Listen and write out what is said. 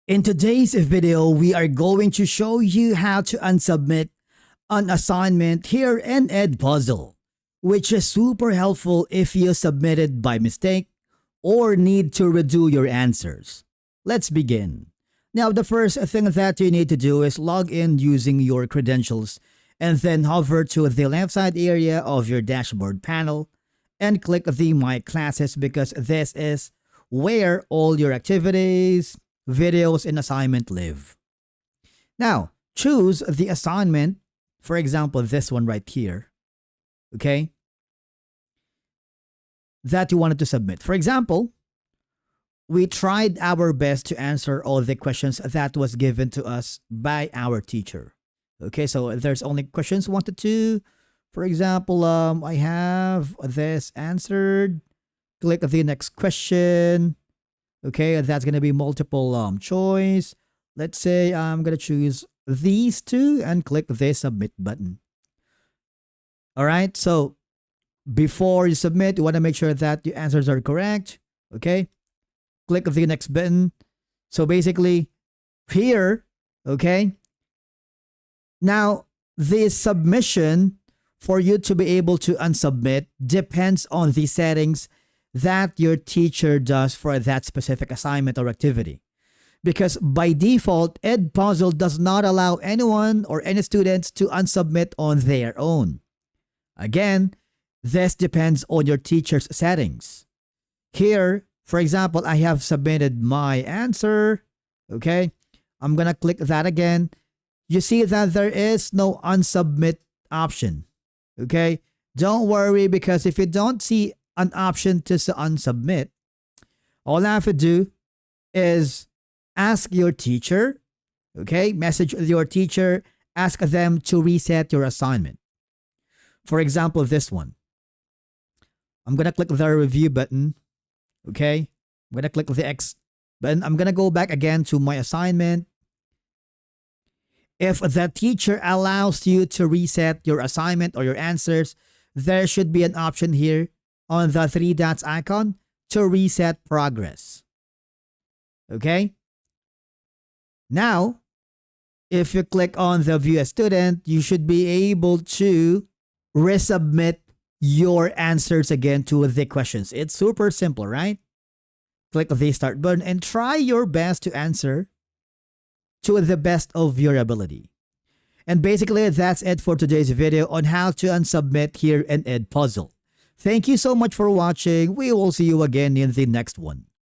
In today's video, we are going to show you how to unsubmit an assignment here in Edpuzzle, which is super helpful if you submitted by mistake or need to redo your answers. Let's begin. Now, the first thing that you need to do is log in using your credentials and then hover to the left side area of your dashboard panel and click the My Classes because this is where all your activities, videos, and assignment live. Now, choose the assignment, for example, this one right here, okay, that you wanted to submit. For example, we tried our best to answer all the questions that was given to us by our teacher. Okay, so there's only questions 1 to 2. For example, I have this answered. Click the next question. Okay, that's going to be multiple choice. Let's say I'm going to choose these two and click the submit button. All right, so before you submit, you want to make sure that your answers are correct. Okay, click the next button. So basically here, okay, now the submission for you to be able to unsubmit depends on the settings that your teacher does for that specific assignment or activity. Because by default, Edpuzzle does not allow anyone or any students to unsubmit on their own. Again, this depends on your teacher's settings. Here, for example, I have submitted my answer. Okay, I'm going to click that again. You see that there is no unsubmit option. Okay, don't worry, because if you don't see an option to unsubmit, all I have to do is ask your teacher, okay, message your teacher, ask them to reset your assignment. For example, this one. I'm going to click the review button, okay? I'm going to click the X button. I'm going to go back again to my assignment. If the teacher allows you to reset your assignment or your answers, there should be an option here on the 3 dots icon to reset progress. Okay? Now, if you click on the View as Student, you should be able to resubmit your answers again to the questions. It's super simple, right? Click the Start button and try your best to answer to the best of your ability. And basically, that's it for today's video on how to unsubmit here in Edpuzzle. Thank you so much for watching. We will see you again in the next one.